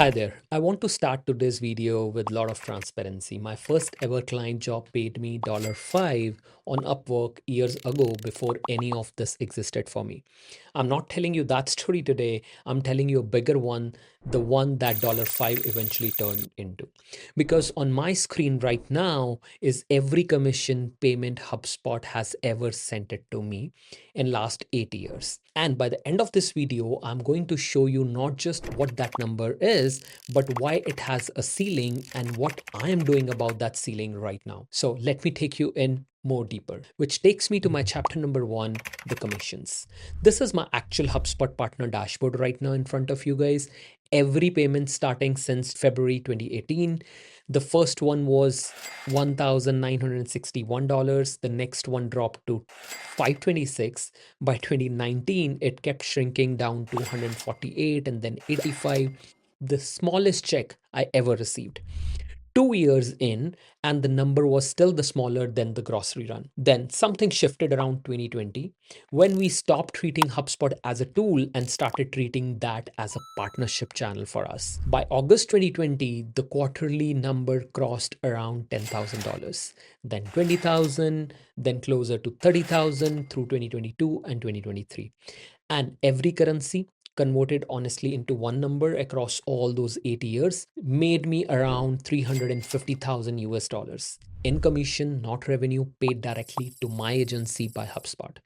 Hi there. I want to start today's video with a lot of transparency. My first ever client job paid me $5 on Upwork years ago before any of this existed for me. I'm not telling you that story today. I'm telling you a bigger one, the one that $5 eventually turned into. Because on my screen right now is every commission payment HubSpot has ever sent it to me in last 8 years. And by the end of this video, I'm going to show you not just what that number is, but why it has a ceiling and what I am doing about that ceiling right now. So let me take you in more deeper, which takes me to my chapter number 1, the commissions. This is my actual HubSpot partner dashboard right now in front of you guys. Every payment starting since February 2018. The first one was $1,961. The next one dropped to $526. By 2019, it kept shrinking down to 148 and then 85, the smallest check I ever received. 2 years in, and the number was still the smaller than the grocery run. Then something shifted around 2020 when we stopped treating HubSpot as a tool and started treating that as a partnership channel for us. By August 2020, the quarterly number crossed around $10,000, then 20,000, then closer to 30,000 through 2022 and 2023. And every currency converted honestly into one number across all those 8 years made me around 350,000 US dollars in commission, not revenue, paid directly to my agency by HubSpot.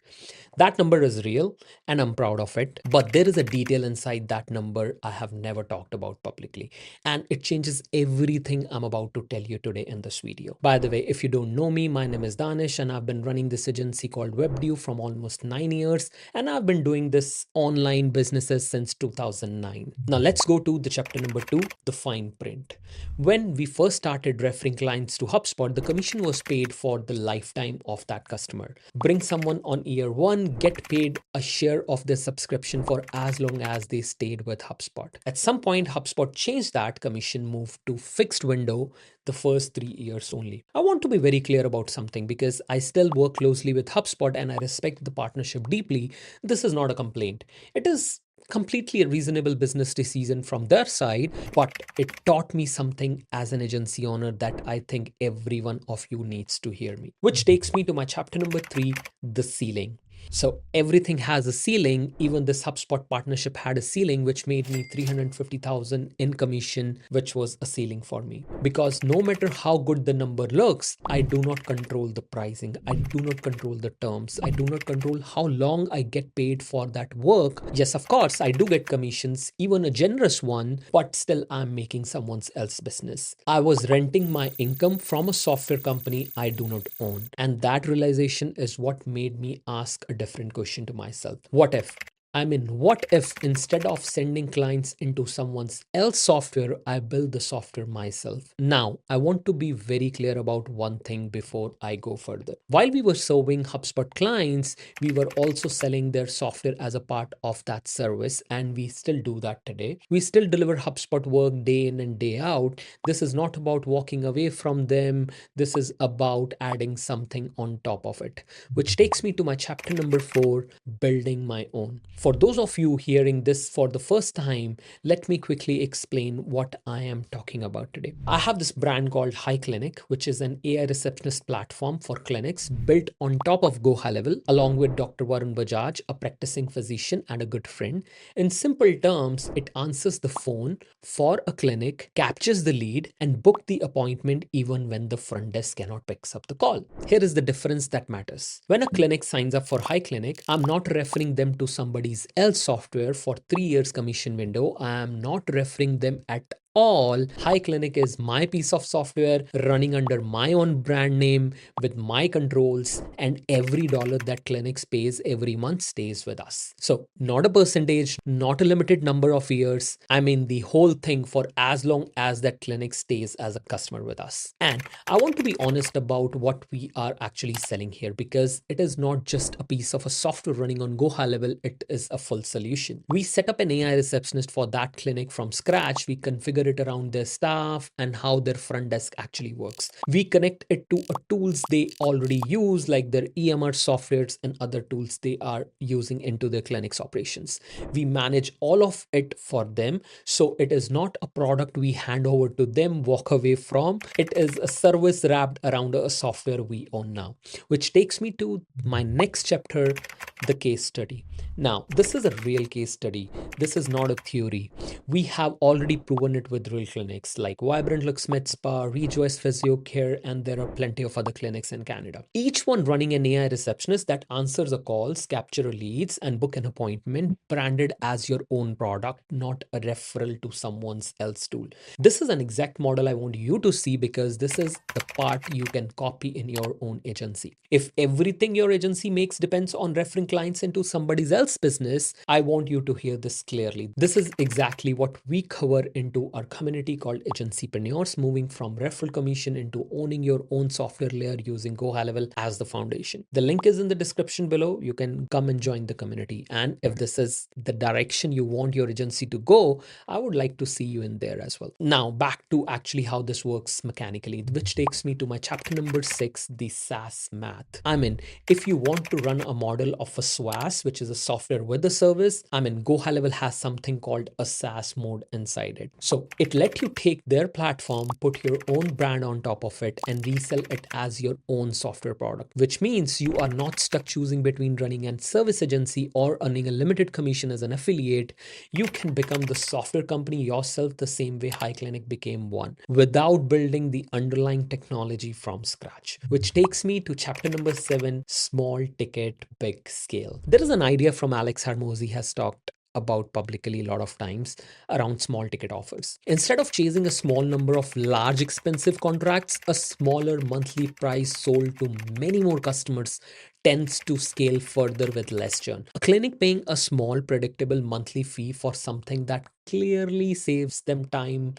That number is real and I'm proud of it, but there is a detail inside that number I have never talked about publicly, and it changes everything I'm about to tell you today in this video. By the way, if you don't know me, my name is Danish and I've been running this agency called Webdew from almost 9 years, and I've been doing this online businesses since 2009. Now let's go to the chapter number 2, the fine print. When we first started referring clients to HubSpot, the commission was paid for the lifetime of that customer. Bring someone on year 1, get paid a share of their subscription for as long as they stayed with HubSpot. At some point, HubSpot changed that commission, moved to fixed window the first 3 years only. I want to be very clear about something because I still work closely with HubSpot and I respect the partnership deeply. This is not a complaint. It is completely a reasonable business decision from their side, but it taught me something as an agency owner that I think every one of you needs to hear me. Which takes me to my chapter number 3, the ceiling. So everything has a ceiling. Even this HubSpot partnership had a ceiling, which made me 350,000 in commission, which was a ceiling for me. Because no matter how good the number looks, I do not control the pricing. I do not control the terms. I do not control how long I get paid for that work. Yes, of course, I do get commissions, even a generous one, but still I'm making someone else's business. I was renting my income from a software company I do not own. And that realization is what made me ask a different question to myself. What if? What if instead of sending clients into someone else's software, I build the software myself? Now, I want to be very clear about one thing before I go further. While we were serving HubSpot clients, we were also selling their software as a part of that service, and we still do that today. We still deliver HubSpot work day in and day out. This is not about walking away from them. This is about adding something on top of it, which takes me to my chapter number 4, building my own. For those of you hearing this for the first time, let me quickly explain what I am talking about today. I have this brand called HiClinic, which is an AI receptionist platform for clinics built on top of GoHighLevel, along with Dr. Varun Bajaj, a practicing physician and a good friend. In simple terms, it answers the phone for a clinic, captures the lead, and book the appointment even when the front desk cannot pick up the call. Here is the difference that matters. When a clinic signs up for HiClinic, I'm not referring them to somebody else software for 3 years commission window. I am not referring them at all. HiClinic is my piece of software running under my own brand name with my controls, and every dollar that clinics pays every month stays with us. So not a percentage, not a limited number of years. The whole thing for as long as that clinic stays as a customer with us. And I want to be honest about what we are actually selling here, because it is not just a piece of a software running on GoHighLevel, it is a full solution. We set up an AI receptionist for that clinic from scratch. We configure configure it around their staff and how their front desk actually works. We connect it to tools they already use, like their EMR softwares and other tools they are using into their clinic's operations. We manage all of it for them. So it is not a product we hand over to them, walk away from. It is a service wrapped around a software we own now, which takes me to my next chapter, the case study. Now, this is a real case study. This is not a theory. We have already proven it with real clinics like Vibrant Lux Medspa, Rejoice PhysioCare, and there are plenty of other clinics in Canada. Each one running an AI receptionist that answers the calls, capture leads, and book an appointment, branded as your own product, not a referral to someone else's tool. This is an exact model I want you to see because this is the part you can copy in your own agency. If everything your agency makes depends on referring clients into somebody else's business, I want you to hear this clearly. This is exactly what we cover into our community called Agencypreneurs, moving from referral commission into owning your own software layer using GoHighLevel as the foundation. The link is in the description below. You can come and join the community. And if this is the direction you want your agency to go, I would like to see you in there as well. Now, back to actually how this works mechanically, which takes me to my chapter number 6, the SaaS math. I mean, if you want to run a model of a SaaS, which is a software with a service, GoHighLevel has something called a SaaS mode inside it. So it let you take their platform, put your own brand on top of it, and resell it as your own software product, which means you are not stuck choosing between running a service agency or earning a limited commission as an affiliate. You can become the software company yourself the same way HiClinic became one, without building the underlying technology from scratch. Which takes me to chapter number 7, small ticket, big scale. There is an idea from Alex Hormozi has talked about publicly a lot of times around small ticket offers. Instead of chasing a small number of large expensive contracts, a smaller monthly price sold to many more customers tends to scale further with less churn. A clinic paying a small predictable monthly fee for something that clearly saves them time,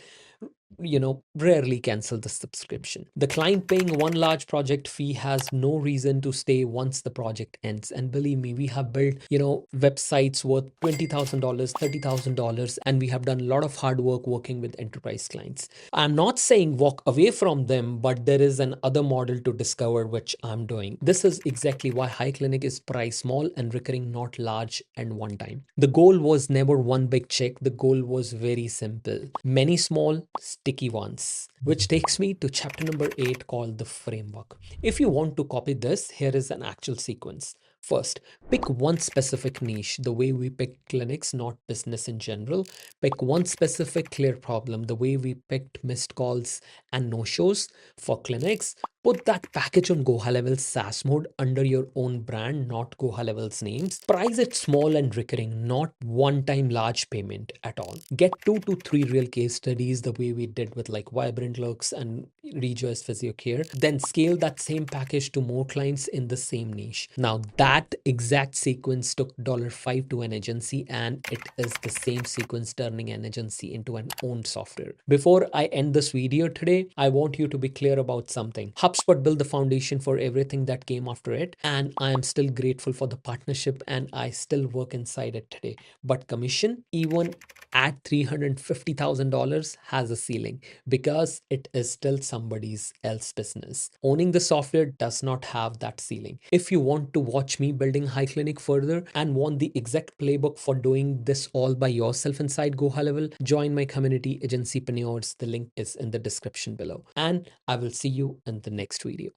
rarely cancel the subscription. The client paying one large project fee has no reason to stay once the project ends. And believe me, we have built, websites worth $20,000, $30,000, and we have done a lot of hard work working with enterprise clients. I'm not saying walk away from them, but there is an other model to discover, which I'm doing. This is exactly why HiClinic is priced small and recurring, not large and one time. The goal was never one big check. The goal was very simple. Many small, sticky ones. Which takes me to chapter number 8 called the framework. If you want to copy this, here is an actual sequence. First, pick one specific niche, the way we pick clinics, not business in general. Pick one specific clear problem, the way we picked missed calls and no-shows for clinics. Put that package on GoHighLevel SaaS mode under your own brand, not GoHighLevel's names. Price it small and recurring, not one-time large payment at all. Get 2 to 3 real case studies, the way we did with like Vibrant Lux and Rejoice PhysioCare. Then scale that same package to more clients in the same niche. Now that exact sequence took $5 to an agency, and it is the same sequence turning an agency into an owned software. Before I end this video today, I want you to be clear about something. HubSpot built the foundation for everything that came after it, and I am still grateful for the partnership, and I still work inside it today. But commission, even at $350,000, has a ceiling because it is still somebody else's business. Owning the software does not have that ceiling. If you want to watch me building HiClinic further and want the exact playbook for doing this all by yourself inside GoHighLevel, join my community, Agencypreneurs. The link is in the description below. And I will see you in the next video.